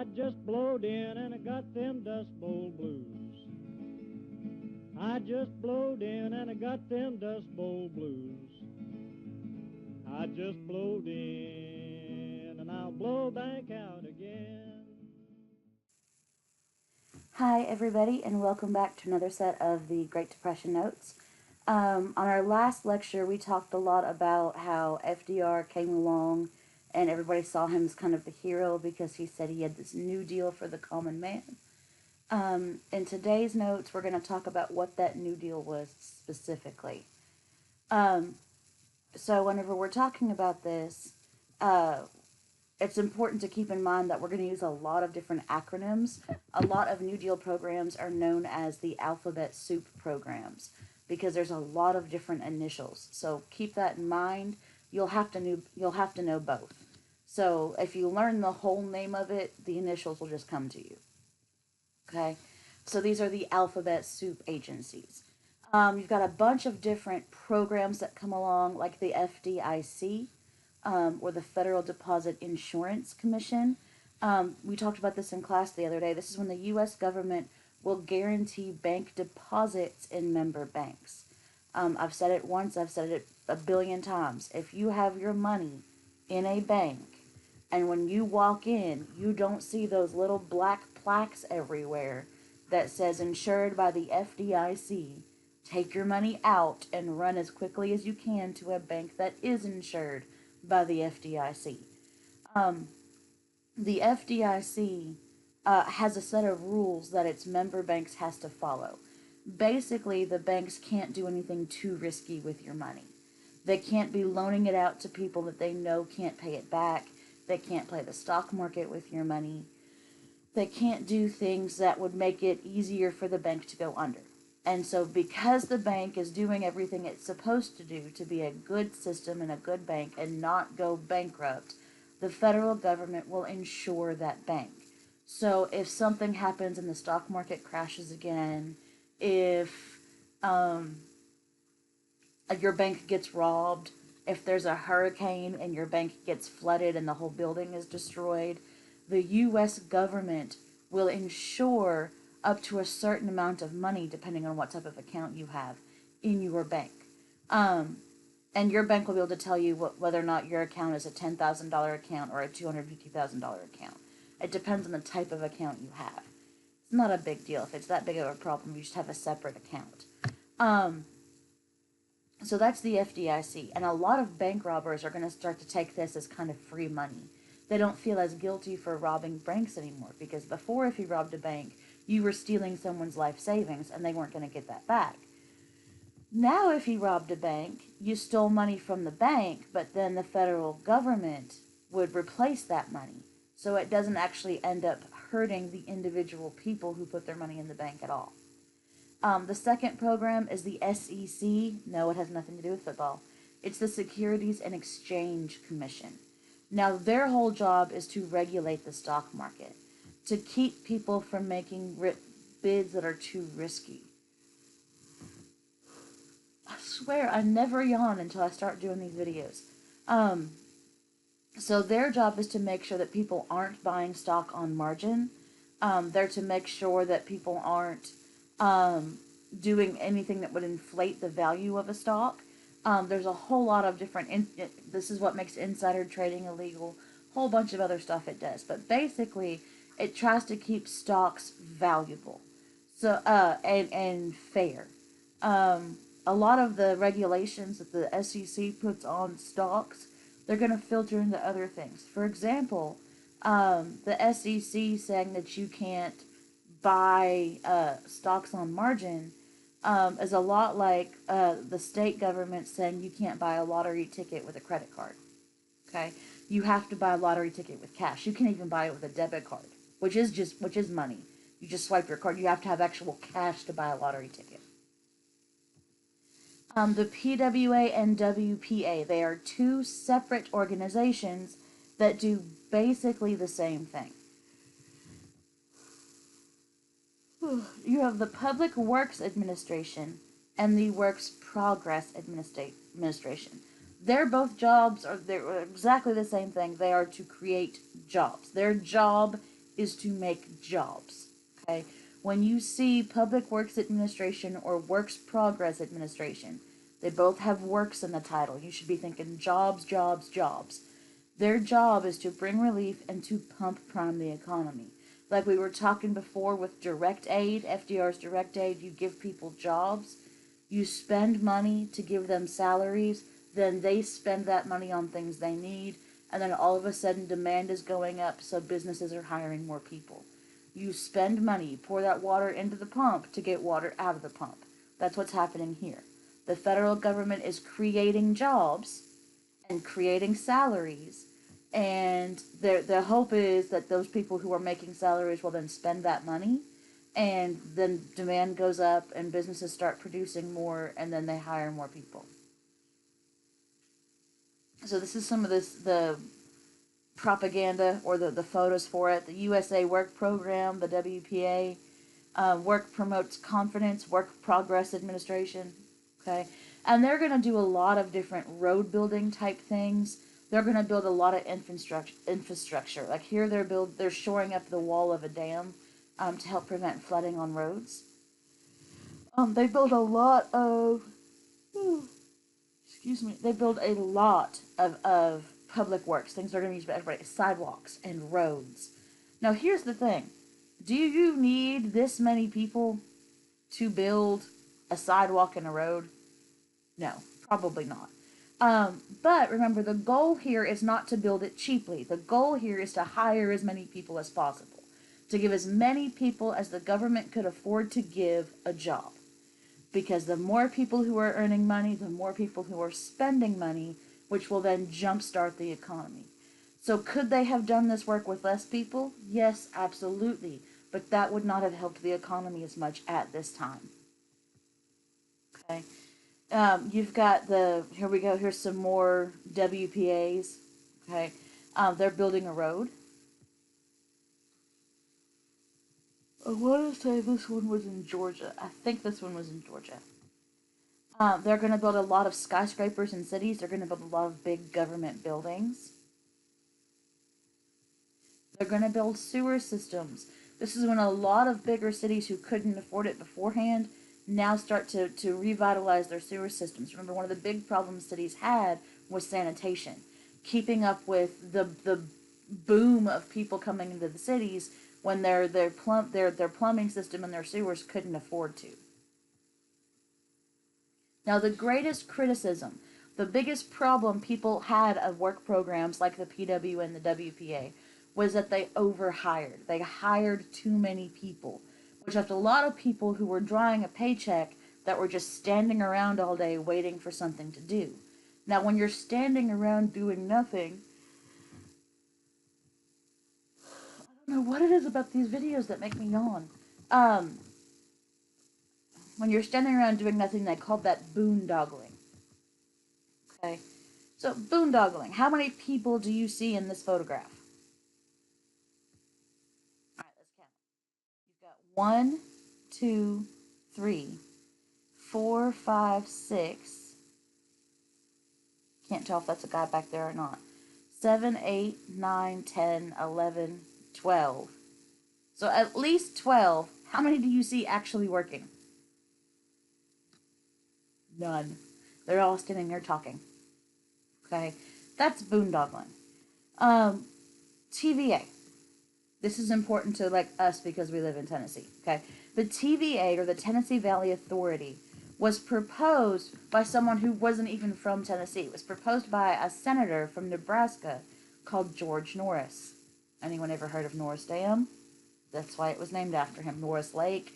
I just blowed in and I got them Dust Bowl blues. I just blowed in and I got them Dust Bowl blues. I just blowed in and I'll blow back out again. Hi, everybody, and welcome back to another set of the Great Depression Notes. On our last lecture, we talked a lot about how FDR came along and everybody saw him as kind of the hero because he said he had this new deal for the common man. In today's notes, we're going to talk about what that new deal was specifically. So, whenever we're talking about this, uh, it's important to keep in mind that we're going to use a lot of different acronyms. A lot of New Deal programs are known as the alphabet soup programs because there's a lot of different initials. So keep that in mind. You'll have to know both. So if you learn the whole name of it, the initials will just come to you. Okay? So these are the alphabet soup agencies. You've got a bunch of different programs that come along, like the FDIC, or the Federal Deposit Insurance Commission. We talked about this in class the other day. This is when the U.S. government will guarantee bank deposits in member banks. I've said it once, I've said it a billion times. If you have your money in a bank and when you walk in, you don't see those little black plaques everywhere that says insured by the FDIC, take your money out and run as quickly as you can to a bank that is insured by the FDIC. The FDIC has a set of rules that its member banks has to follow. Basically, the banks can't do anything too risky with your money. They can't be loaning it out to people that they know can't pay it back. They can't play the stock market with your money. They can't do things that would make it easier for the bank to go under. And so, because the bank is doing everything it's supposed to do to be a good system and a good bank and not go bankrupt, the federal government will insure that bank. So, if something happens and the stock market crashes again, if your bank gets robbed, if there's a hurricane and your bank gets flooded and the whole building is destroyed, the U.S. government will insure up to a certain amount of money, depending on what type of account you have in your bank. And your bank will be able to tell you whether or not your account is a $10,000 account or a $250,000 account. It depends on the type of account you have. It's not a big deal. If it's that big of a problem, you just have a separate account. So that's the FDIC. And a lot of bank robbers are going to start to take this as kind of free money. They don't feel as guilty for robbing banks anymore because before, if you robbed a bank, you were stealing someone's life savings and they weren't going to get that back. Now, if you robbed a bank, you stole money from the bank, but then the federal government would replace that money. So it doesn't actually end up hurting the individual people who put their money in the bank at all. The second program is the SEC. No, it has nothing to do with football. It's the Securities and Exchange Commission. Now, their whole job is to regulate the stock market, to keep people from making bids that are too risky. I swear, I never yawn until I start doing these videos. So their job is to make sure that people aren't buying stock on margin. They're to make sure that people aren't doing anything that would inflate the value of a stock. There's a whole lot of different, this is what makes insider trading illegal, whole bunch of other stuff it does. But basically, it tries to keep stocks valuable and fair. A lot of the regulations that the SEC puts on stocks, they're going to filter into other things. For example, the SEC saying that you can't buy stocks on margin is a lot like the state government saying you can't buy a lottery ticket with a credit card. Okay, you have to buy a lottery ticket with cash. You can't even buy it with a debit card, which is money. You just swipe your card. You have to have actual cash to buy a lottery ticket. The PWA and WPA, they are two separate organizations that do basically the same thing. You have the Public Works Administration and the Works Progress Administration. They're exactly the same thing. They are to create jobs. Their job is to make jobs. Okay? When you see Public Works Administration or Works Progress Administration, they both have works in the title. You should be thinking jobs, jobs, jobs. Their job is to bring relief and to pump prime the economy. Like we were talking before with direct aid, FDR's direct aid, you give people jobs, you spend money to give them salaries, then they spend that money on things they need, and then all of a sudden demand is going up, so businesses are hiring more people. You spend money, pour that water into the pump to get water out of the pump. That's what's happening here. The federal government is creating jobs and creating salaries, and the hope is that those people who are making salaries will then spend that money, and then demand goes up and businesses start producing more, and then they hire more people. So this is some of the propaganda or the photos for it. The USA Work Program, the WPA, Work Promotes Confidence, Work Progress Administration, okay? And they're going to do a lot of different road building type things. They're going to build a lot of infrastructure. Like here they're shoring up the wall of a dam to help prevent flooding on roads. They build a lot of, they build a lot of public works, things that are going to be used by everybody, sidewalks and roads. Now here's the thing. Do you need this many people to build a sidewalk and a road? No, probably not. But remember, the goal here is not to build it cheaply. The goal here is to hire as many people as possible, to give as many people as the government could afford to give a job. Because the more people who are earning money, the more people who are spending money, which will then jumpstart the economy. So could they have done this work with less people? Yes, absolutely. But that would not have helped the economy as much at this time. Okay. You've got here we go, here's some more WPAs. Okay. They're building a road. I want to say this one was in Georgia. I think this one was in Georgia. They're going to build a lot of skyscrapers in cities. They're going to build a lot of big government buildings. They're going to build sewer systems. This is when a lot of bigger cities who couldn't afford it beforehand now start to revitalize their sewer systems. Remember, one of the big problems cities had was sanitation. Keeping up with the boom of people coming into the cities when their plumbing system and their sewers couldn't afford to. Now, the greatest criticism, the biggest problem people had of work programs like the PW and the WPA was that they overhired. They hired too many people, which left a lot of people who were drawing a paycheck that were just standing around all day waiting for something to do. Now, when you're standing around doing nothing, I don't know what it is about these videos that make me yawn. When you're standing around doing nothing, they called that boondoggling. Okay? So, boondoggling. How many people do you see in this photograph? Alright, let's count. You've got 1, 2, 3, 4, 5, 6. Can't tell if that's a guy back there or not. 7, 8, 9, 10, 11, 12. So at least 12. How many do you see actually working? None. They're all standing there talking. Okay? That's boondoggling. TVA. This is important to like us because we live in Tennessee. Okay? The TVA, or the Tennessee Valley Authority, was proposed by someone who wasn't even from Tennessee. It was proposed by a senator from Nebraska called George Norris. Anyone ever heard of Norris Dam? That's why it was named after him, Norris Lake.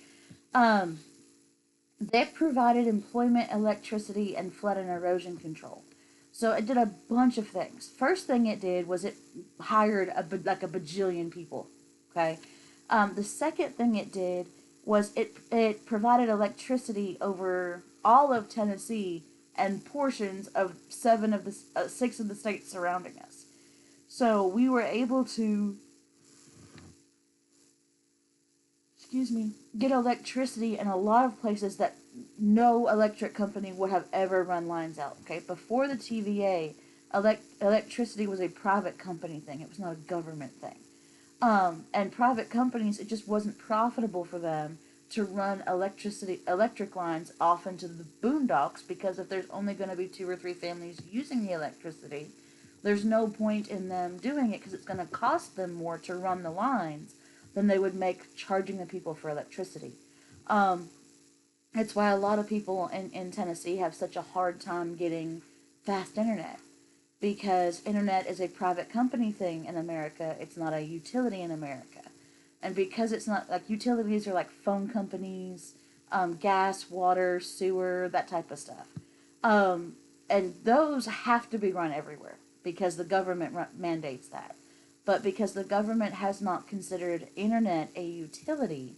They provided employment, electricity, and flood and erosion control. So it did a bunch of things. First thing it did was it hired like a bajillion people. Okay. The second thing it did was it provided electricity over all of Tennessee and portions of 6 of the states surrounding us. So we were able to, get electricity in a lot of places that no electric company would have ever run lines out. Okay, before the TVA, electricity was a private company thing. It was not a government thing. And private companies, it just wasn't profitable for them to run electric lines off into the boondocks, because if there's only going to be 2 or 3 families using the electricity, there's no point in them doing it, because it's going to cost them more to run the lines than they would make charging the people for electricity. Um, it's why a lot of people in Tennessee have such a hard time getting fast internet, because internet is a private company thing in America. It's not a utility in America. And because it's not like utilities are like phone companies, gas, water, sewer, that type of stuff. Um, and those have to be run everywhere because the government mandates that. But because the government has not considered internet a utility,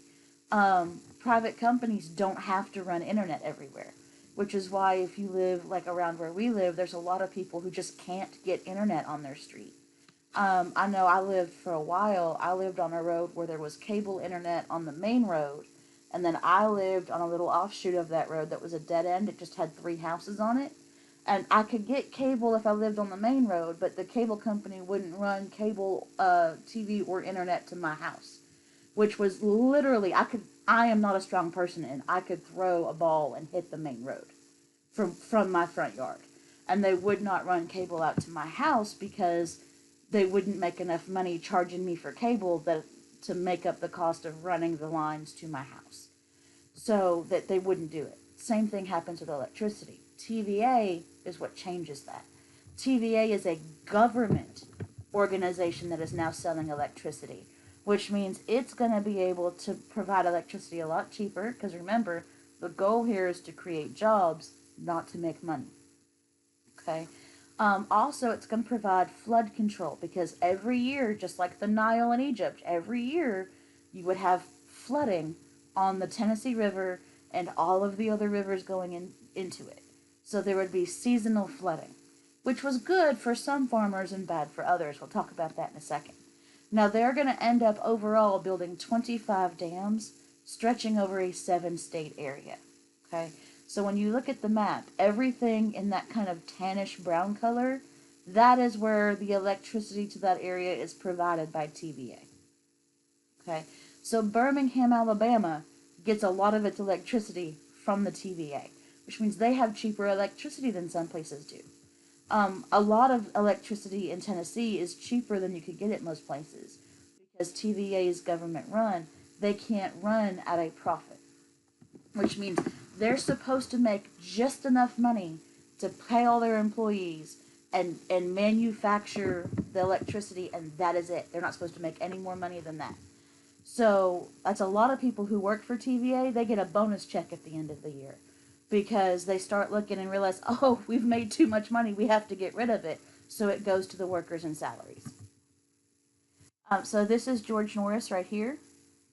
private companies don't have to run internet everywhere. Which is why if you live like around where we live, there's a lot of people who just can't get internet on their street. I know I lived for a while. I lived on a road where there was cable internet on the main road, and then I lived on a little offshoot of that road that was a dead end. It just had 3 houses on it, and I could get cable if I lived on the main road, but the cable company wouldn't run cable, TV, or internet to my house, which was literally I am not a strong person, and I could throw a ball and hit the main road from my front yard, and they would not run cable out to my house because they wouldn't make enough money charging me for cable that to make up the cost of running the lines to my house. So that they wouldn't do it. Same thing happens with electricity. TVA is what changes that. TVA is a government organization that is now selling electricity, which means it's going to be able to provide electricity a lot cheaper, because remember, the goal here is to create jobs, not to make money. Okay? Also, it's going to provide flood control, because every year, just like the Nile in Egypt, every year you would have flooding on the Tennessee River and all of the other rivers going into it. So there would be seasonal flooding, which was good for some farmers and bad for others. We'll talk about that in a second. Now, they're going to end up overall building 25 dams stretching over a 7-state area. Okay? So when you look at the map, everything in that kind of tannish brown color, that is where the electricity to that area is provided by TVA. Okay? So Birmingham, Alabama gets a lot of its electricity from the TVA, which means they have cheaper electricity than some places do. A lot of electricity in Tennessee is cheaper than you could get at most places, because TVA is government run. They can't run at a profit, which means they're supposed to make just enough money to pay all their employees and manufacture the electricity, and that is it. They're not supposed to make any more money than that. So that's a lot of people who work for TVA. They get a bonus check at the end of the year, because they start looking and realize, oh, we've made too much money, we have to get rid of it. So it goes to the workers and salaries. So this is George Norris right here.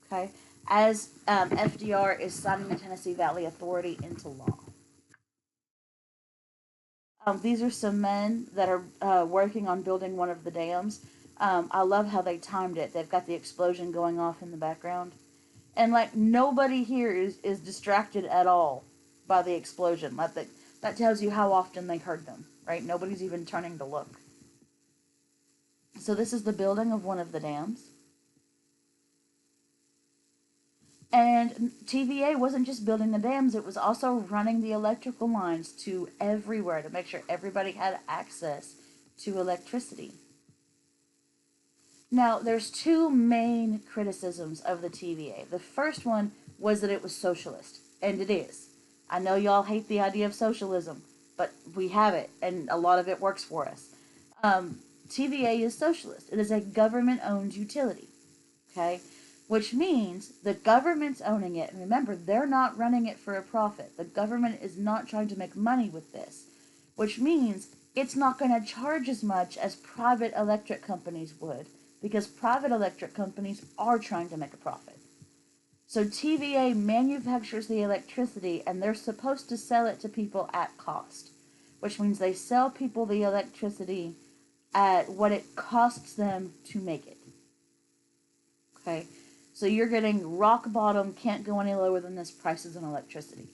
Okay, as FDR is signing the Tennessee Valley Authority into law. These are some men that are working on building one of the dams. I love how they timed it. They've got the explosion going off in the background. And, like, nobody here is distracted at all by the explosion. Like, that tells you how often they heard them, right? Nobody's even turning to look. So this is the building of one of the dams. And TVA wasn't just building the dams, it was also running the electrical lines to everywhere to make sure everybody had access to electricity. Now, there's 2 main criticisms of the TVA. The first one was that it was socialist, and it is. I know y'all hate the idea of socialism, but we have it, and a lot of it works for us. TVA is socialist. It is a government-owned utility, okay? Which means the government's owning it. And remember, they're not running it for a profit. The government is not trying to make money with this. Which means it's not going to charge as much as private electric companies would, because private electric companies are trying to make a profit. So TVA manufactures the electricity, and they're supposed to sell it to people at cost. Which means they sell people the electricity at what it costs them to make it. Okay? So you're getting rock bottom, can't go any lower than this prices on electricity.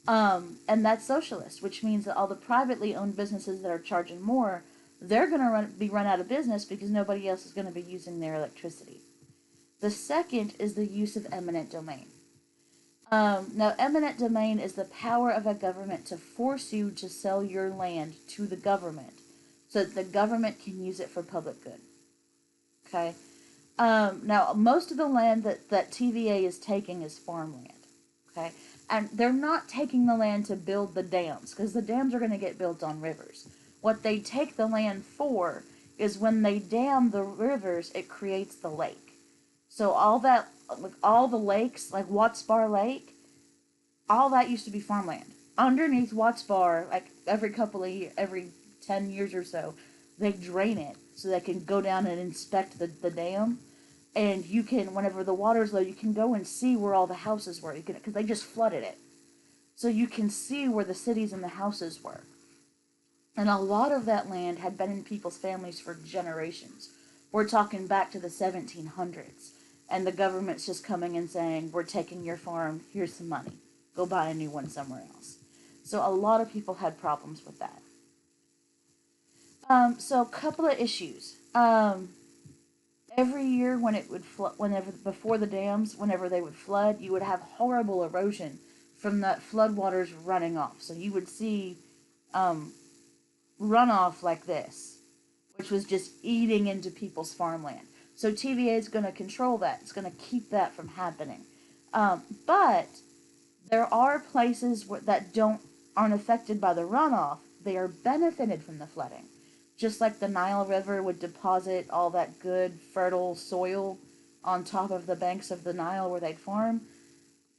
And that's socialist, which means that all the privately owned businesses that are charging more, they're going to be run out of business because nobody else is going to be using their electricity. The second is the use of eminent domain. Now, eminent domain is the power of a government to force you to sell your land to the government so that the government can use it for public good. Okay? Now, most of the land that TVA is taking is farmland. Okay? And they're not taking the land to build the dams, because the dams are going to get built on rivers. What they take the land for is when they dam the rivers, it creates the lake. So all that, like all the lakes, like Watts Bar Lake, all that used to be farmland. Underneath Watts Bar, like every 10 years or so, they drain it so they can go down and inspect the dam. And you can, whenever the water's low, you can go and see where all the houses were. You can, because they just flooded it. So you can see where the cities and the houses were. And a lot of that land had been in people's families for generations. We're talking back to the 1700s. And the government's just coming and saying, we're taking your farm, here's some money. Go buy a new one somewhere else. So a lot of people had problems with that. So a couple of issues. Every year when it would whenever before the dams, whenever they would flood, you would have horrible erosion from that floodwaters running off. So you would see runoff like this, which was just eating into people's farmland. So TVA is going to control that. It's going to keep that from happening. But there are places that aren't affected by the runoff. They are benefited from the flooding. Just like the Nile River would deposit all that good, fertile soil on top of the banks of the Nile where they'd farm,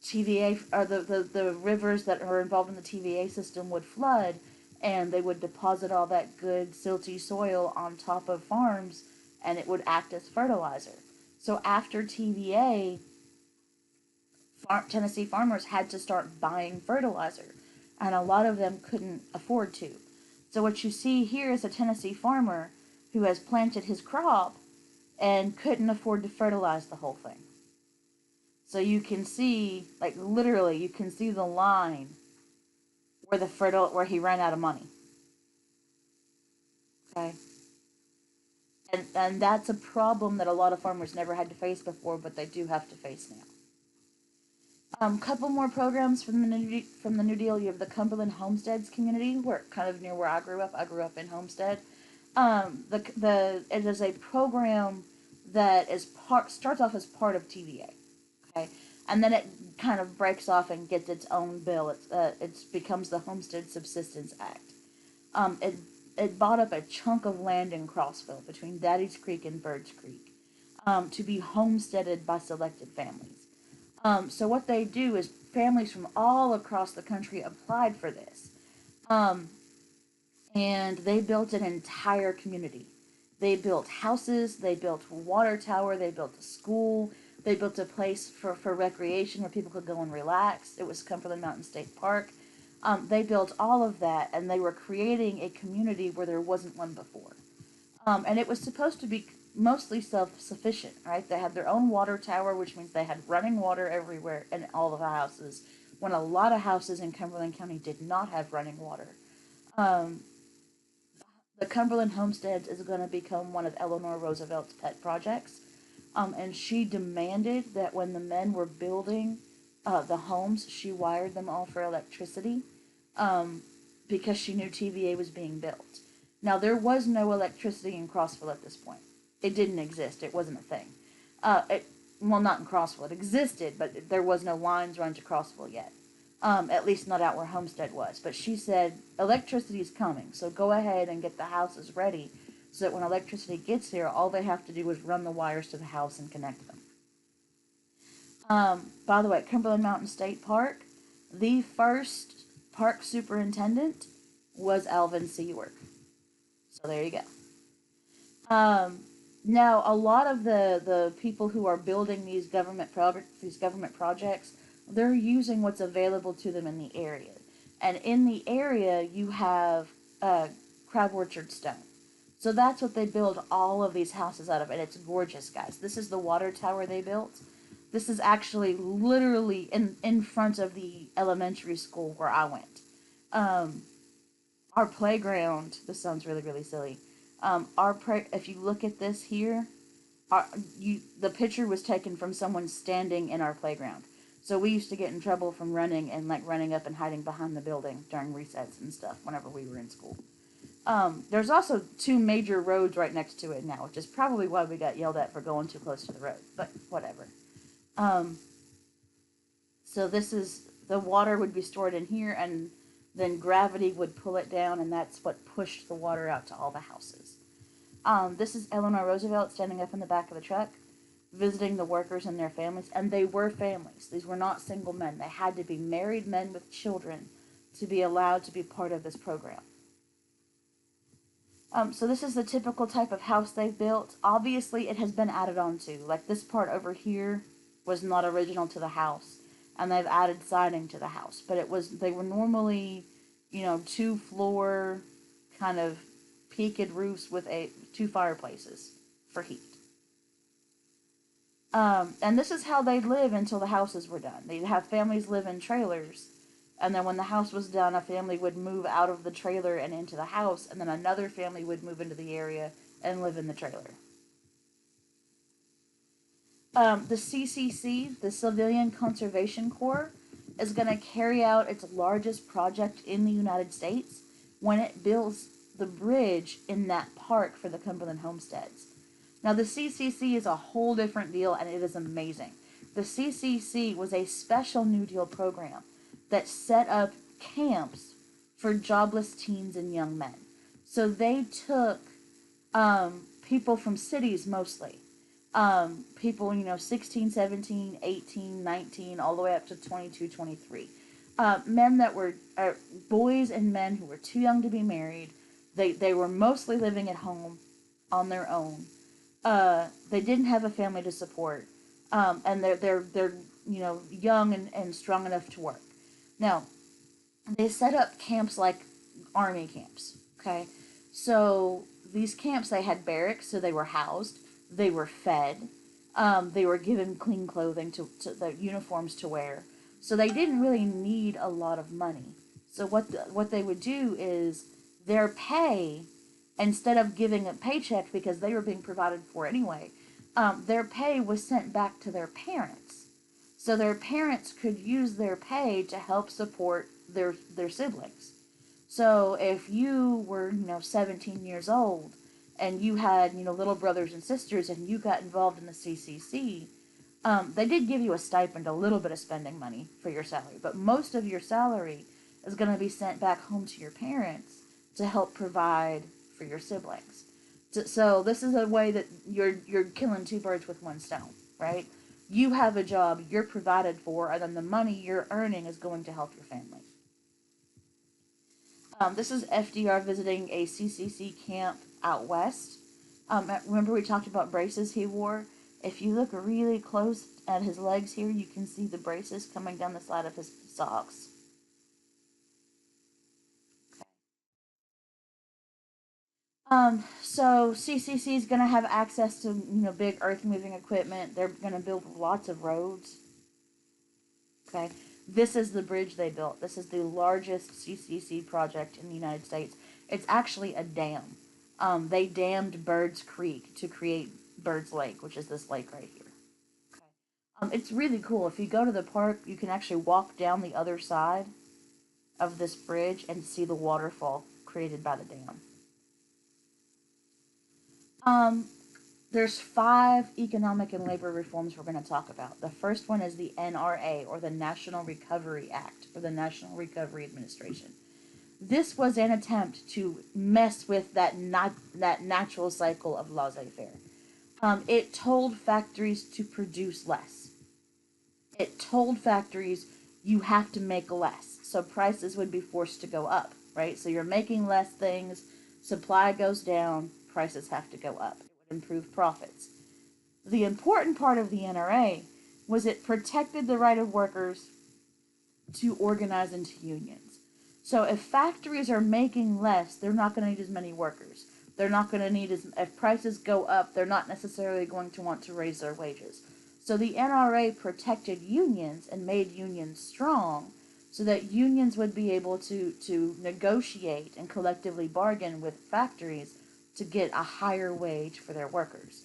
TVA, or the rivers that are involved in the TVA system would flood, and they would deposit all that good, silty soil on top of farms, and it would act as fertilizer. So after TVA, Tennessee farmers had to start buying fertilizer, and a lot of them couldn't afford to. So what you see here is a Tennessee farmer who has planted his crop and couldn't afford to fertilize the whole thing. So you can see, like literally, you can see the line where he ran out of money. Okay? And that's a problem that a lot of farmers never had to face before, but they do have to face now. Couple more programs from the New Deal. You have the Cumberland Homesteads community, kind of near where I grew up. I grew up in Homestead. It is a program that starts off as part of TVA, okay, and then it kind of breaks off and gets its own bill. It becomes the Homestead Subsistence Act. It bought up a chunk of land in Crossville between Daddy's Creek and Birds Creek to be homesteaded by selected families. So what they do is families from all across the country applied for this. And they built an entire community. They built houses, they built a water tower, they built a school, they built a place for recreation where people could go and relax. It was Cumberland Mountain State Park. They built all of that, and they were creating a community where there wasn't one before. And it was supposed to be mostly self-sufficient, right? They had their own water tower, which means they had running water everywhere in all of the houses, when a lot of houses in Cumberland County did not have running water. The Cumberland Homesteads is going to become one of Eleanor Roosevelt's pet projects. And she demanded that when the men were building the homes, she wired them all for electricity because she knew TVA was being built. Now, there was no electricity in Crossville at this point. It didn't exist. It wasn't a thing. Well, not in Crossville. It existed, but there was no lines run to Crossville yet. At least not out where Homestead was. But she said, electricity is coming, so go ahead and get the houses ready so that when electricity gets here, all they have to do is run the wires to the house and connect them. By the way, Cumberland Mountain State Park, the first park superintendent was Alvin Seaworth. So there you go. Now, a lot of the people who are building these government projects, they're using what's available to them in the area. And in the area, you have crab orchard stone. So that's what they build all of these houses out of, and it's gorgeous, guys. This is the water tower they built. This is actually literally in front of the elementary school where I went. Our playground, this sounds really, really silly. If you look at this here, our, the picture was taken from someone standing in our playground. So we used to get in trouble from running and like running up and hiding behind the building during recess and stuff whenever we were in school. There's also two major roads right next to it now, which is probably why we got yelled at for going too close to the road. But whatever. Um, so this is the water would be stored in here, and then gravity would pull it down, and that's what pushed the water out to all the houses. This is Eleanor Roosevelt standing up in the back of the truck, visiting the workers and their families, and they were families. These were not single men. They had to be married men with children to be allowed to be part of this program. So this is the typical type of house they've built. Obviously, it has been added on to. Like this part over here was not original to the house, and they've added siding to the house. But they were normally, 2-floor kind of peaked roofs with two fireplaces for heat. And this is how they'd live until the houses were done. They'd have families live in trailers, and then when the house was done, a family would move out of the trailer and into the house, and then another family would move into the area and live in the trailer. The CCC, the Civilian Conservation Corps, is going to carry out its largest project in the United States when it builds the bridge in that park for the Cumberland Homesteads. Now, the CCC is a whole different deal, and it is amazing. The CCC was a special New Deal program that set up camps for jobless teens and young men. So they took people from cities mostly. People, 16, 17, 18, 19, all the way up to 22, 23. Men that were boys and men who were too young to be married. They were mostly living at home on their own. They didn't have a family to support, and they're young and strong enough to work. Now, they set up camps like army camps. Okay, so these camps, they had barracks, so they were housed, they were fed, they were given clean clothing to the uniforms to wear. So they didn't really need a lot of money. So what they would do is their pay, instead of giving a paycheck because they were being provided for anyway, their pay was sent back to their parents. So their parents could use their pay to help support their siblings. So if you were, 17 years old and you had, little brothers and sisters and you got involved in the CCC, they did give you a stipend, a little bit of spending money for your salary, but most of your salary is going to be sent back home to your parents to help provide for your siblings. So this is a way that you're killing two birds with one stone, right? You have a job, you're provided for, and then the money you're earning is going to help your family. This is FDR visiting a CCC camp out west. Remember we talked about braces he wore? If you look really close at his legs here, you can see the braces coming down the side of his socks. So CCC is going to have access to, big earth moving equipment. They're going to build lots of roads. Okay. This is the bridge they built. This is the largest CCC project in the United States. It's actually a dam. They dammed Birds Creek to create Birds Lake, which is this lake right here. Okay. It's really cool. If you go to the park, you can actually walk down the other side of this bridge and see the waterfall created by the dam. There's 5 economic and labor reforms we're going to talk about. The first one is the NRA, or the National Recovery Act, or the National Recovery Administration. This was an attempt to mess with that natural cycle of laissez-faire. It told factories to produce less. It told factories you have to make less, so prices would be forced to go up, right? So you're making less things, supply goes down, prices have to go up. It would improve profits. The important part of the NRA was it protected the right of workers to organize into unions. So if factories are making less, they're not going to need as many workers. They're not going to need if prices go up, they're not necessarily going to want to raise their wages. So the NRA protected unions and made unions strong so that unions would be able to negotiate and collectively bargain with factories to get a higher wage for their workers.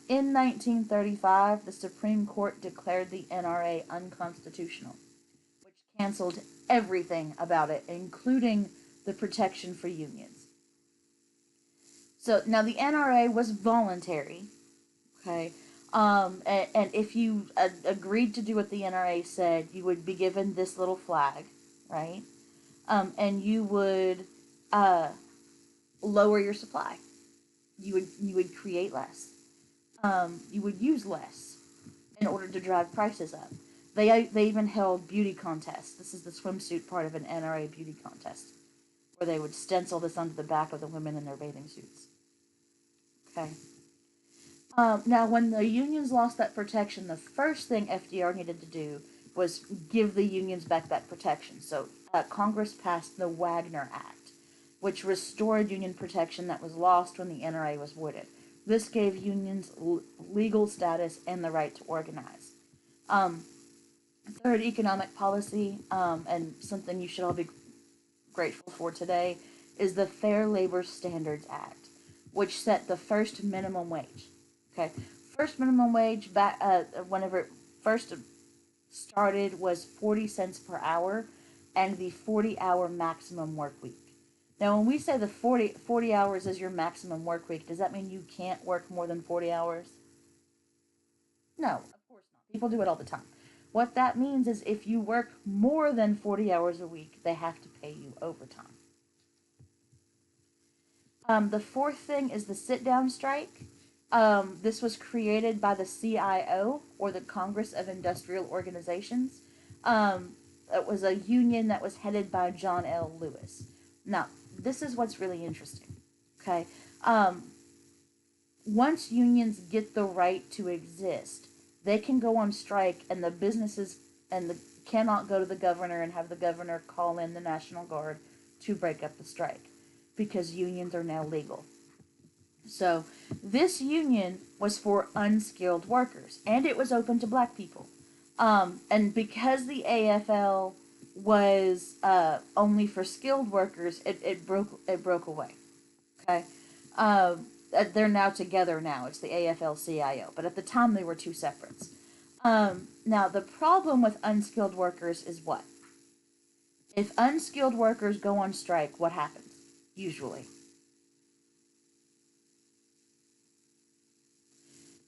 In 1935, the Supreme Court declared the NRA unconstitutional, which canceled everything about it, including the protection for unions. So now the NRA was voluntary, okay? And if you agreed to do what the NRA said, you would be given this little flag, right? And you would lower your supply. You would create less. You would use less in order to drive prices up. They even held beauty contests. This is the swimsuit part of an NRA beauty contest, where they would stencil this onto the back of the women in their bathing suits. Okay. Now, when the unions lost that protection, the first thing FDR needed to do was give the unions back that protection. So Congress passed the Wagner Act, which restored union protection that was lost when the NRA was voided. This gave unions legal status and the right to organize. Third, economic policy, and something you should all be grateful for today, is the Fair Labor Standards Act, which set the first minimum wage. Okay, first minimum wage back whenever it first started was 40 cents per hour, and the 40-hour maximum work week. Now, when we say the 40 hours is your maximum work week, does that mean you can't work more than 40 hours? No, of course not. People do it all the time. What that means is if you work more than 40 hours a week, they have to pay you overtime. The fourth thing is the sit-down strike. This was created by the CIO, or the Congress of Industrial Organizations. It was a union that was headed by John L. Lewis. Now, this is what's really interesting. Okay, once unions get the right to exist, they can go on strike, and the businesses cannot go to the governor and have the governor call in the National Guard to break up the strike, because unions are now legal. So this union was for unskilled workers, and it was open to black people. And because the AFL was only for skilled workers, it broke away. Okay, they're now together now. It's the AFL-CIO, but at the time they were two separates. Now the problem with unskilled workers is what? If unskilled workers go on strike, what happens? Usually,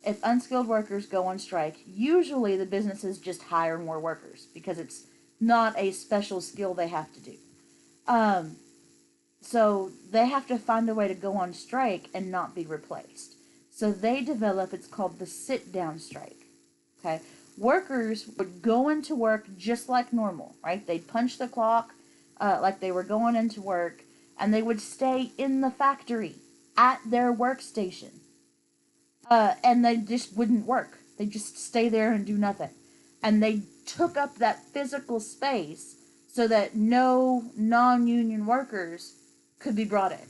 if unskilled workers go on strike, usually the businesses just hire more workers because it's not a special skill they have to do. So they have to find a way to go on strike and not be replaced. So they develop, it's called the sit-down strike. Okay, workers would go into work just like normal, right? They'd punch the clock like they were going into work, and they would stay in the factory at their workstation. And they just wouldn't work. They just stay there and do nothing. And they took up that physical space so that no non-union workers could be brought in.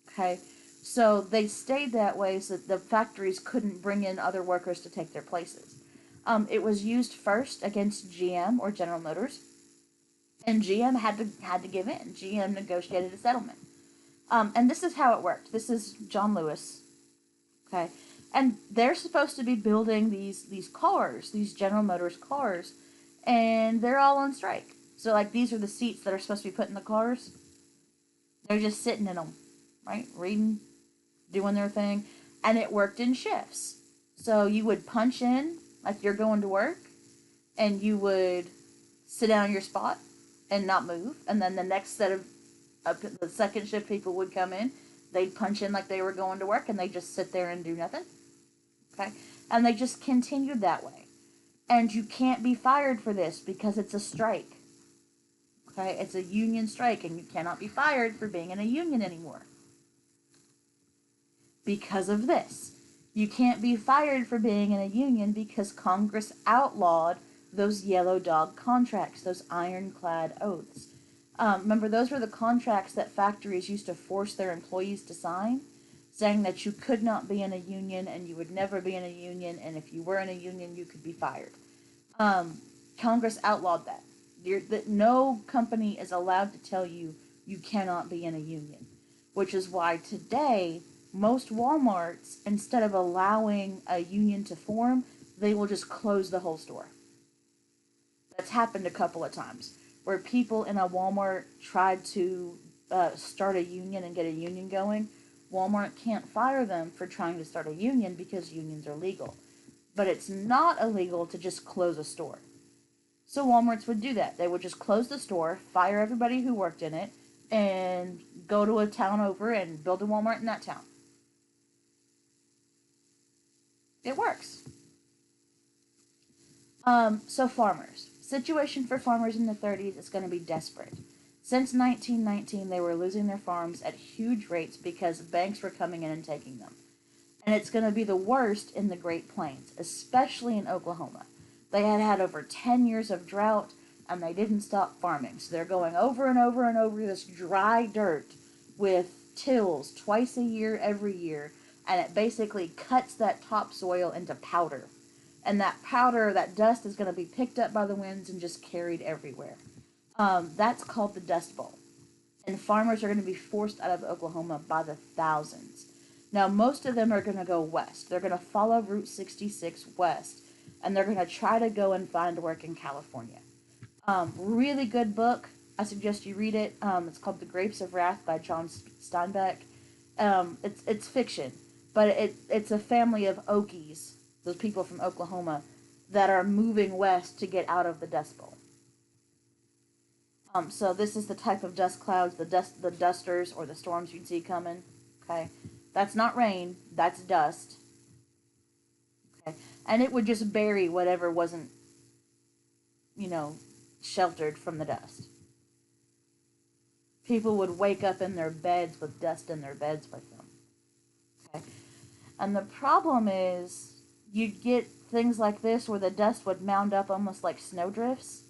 Okay? So they stayed that way so that the factories couldn't bring in other workers to take their places. It was used first against GM, or General Motors, and GM had to give in. GM negotiated a settlement. And this is how it worked. This is John Lewis. Okay? And they're supposed to be building these cars, these General Motors cars, and they're all on strike. So, like, these are the seats that are supposed to be put in the cars. They're just sitting in them, right? Reading, doing their thing. And it worked in shifts. So you would punch in, like you're going to work, and you would sit down in your spot and not move. And then the next set of the second shift people would come in. They'd punch in like they were going to work, and they'd just sit there and do nothing. Okay? And they just continued that way. And you can't be fired for this because it's a strike. Okay? It's a union strike, and you cannot be fired for being in a union anymore. Because of this. You can't be fired for being in a union because Congress outlawed those yellow dog contracts, those ironclad oaths. Remember, those were the contracts that factories used to force their employees to sign, saying that you could not be in a union and you would never be in a union, and if you were in a union, you could be fired. Congress outlawed that. That no company is allowed to tell you you cannot be in a union, which is why today most Walmarts, instead of allowing a union to form, they will just close the whole store. That's happened a couple of times where people in a Walmart tried to start a union and get a union going. Walmart can't fire them for trying to start a union because unions are legal. But it's not illegal to just close a store. So Walmarts would do that. They would just close the store, fire everybody who worked in it, and go to a town over and build a Walmart in that town. It works. So farmers. Situation for farmers in the 30s is going to be desperate. Since 1919, they were losing their farms at huge rates because banks were coming in and taking them. And it's going to be the worst in the Great Plains, especially in Oklahoma. They had had over 10 years of drought, and they didn't stop farming. So they're going over and over and over this dry dirt with tills twice a year, every year, and it basically cuts that topsoil into powder. And that powder, that dust, is going to be picked up by the winds and just carried everywhere. That's called the Dust Bowl. And farmers are going to be forced out of Oklahoma by the thousands. Now, most of them are going to go west. They're going to follow Route 66 west, and they're going to try to go and find work in California. Really good book. I suggest you read it. It's called The Grapes of Wrath by John Steinbeck. It's fiction, but it's a family of Okies, those people from Oklahoma, that are moving west to get out of the Dust Bowl. So this is the type of dust clouds, the dusters or the storms you'd see coming. Okay, that's not rain, that's dust. Okay, and it would just bury whatever wasn't, sheltered from the dust. People would wake up in their beds with dust in their beds with them. Okay, and the problem is you'd get things like this where the dust would mound up almost like snowdrifts.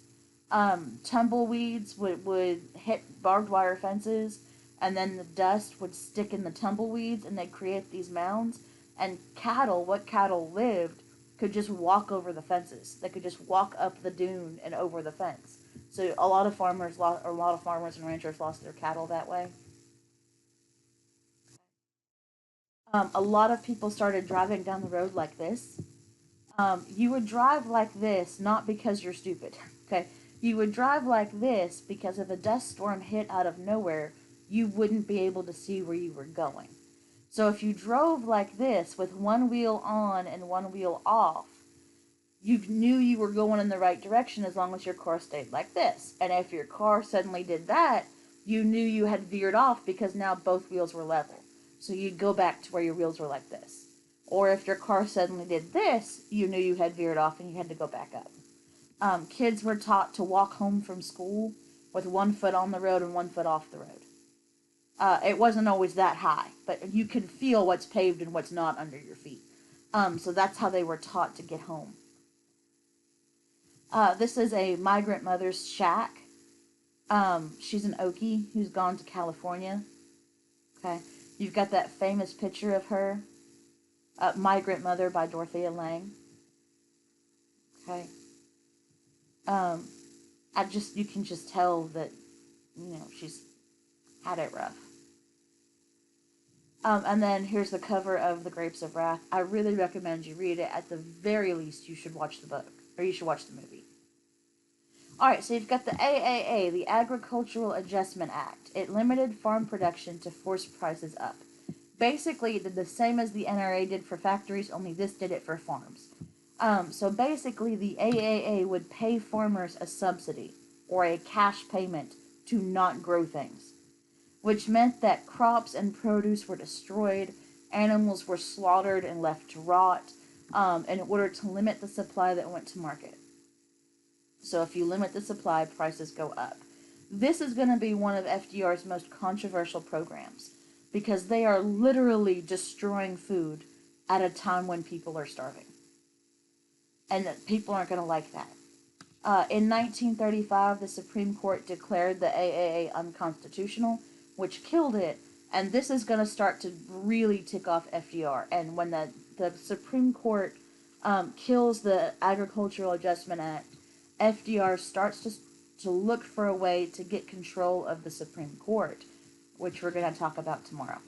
Tumbleweeds would hit barbed wire fences, and then the dust would stick in the tumbleweeds, and they'd create these mounds. And what cattle lived, could just walk over the fences. They could just walk up the dune and over the fence. So a lot of farmers and ranchers lost their cattle that way. A lot of people started driving down the road like this. You would drive like this not because you're stupid, okay? You would drive like this because if a dust storm hit out of nowhere, you wouldn't be able to see where you were going. So if you drove like this with one wheel on and one wheel off, you knew you were going in the right direction as long as your car stayed like this. And if your car suddenly did that, you knew you had veered off because now both wheels were level. So you'd go back to where your wheels were like this. Or if your car suddenly did this, you knew you had veered off and you had to go back up. Kids were taught to walk home from school with one foot on the road and one foot off the road. It wasn't always that high, but you could feel what's paved and what's not under your feet. So that's how they were taught to get home. This is a migrant mother's shack. She's an Okie who's gone to California. Okay, you've got that famous picture of her, Migrant Mother by Dorothea Lange. Okay. You can just tell that, she's had it rough. And then here's the cover of The Grapes of Wrath. I really recommend you read it. At the very least, you should watch the book, or you should watch the movie. Alright, so you've got the AAA, the Agricultural Adjustment Act. It limited farm production to force prices up. Basically, it did the same as the NRA did for factories, only this did it for farms. So basically, the AAA would pay farmers a subsidy, or a cash payment, to not grow things. Which meant that crops and produce were destroyed, animals were slaughtered and left to rot, in order to limit the supply that went to market. So if you limit the supply, prices go up. This is going to be one of FDR's most controversial programs, because they are literally destroying food at a time when people are starving. And that people aren't going to like that. In 1935, the Supreme Court declared the AAA unconstitutional, which killed it, and this is going to start to really tick off FDR. And when the Supreme Court kills the Agricultural Adjustment Act, FDR starts to look for a way to get control of the Supreme Court, which we're going to talk about tomorrow.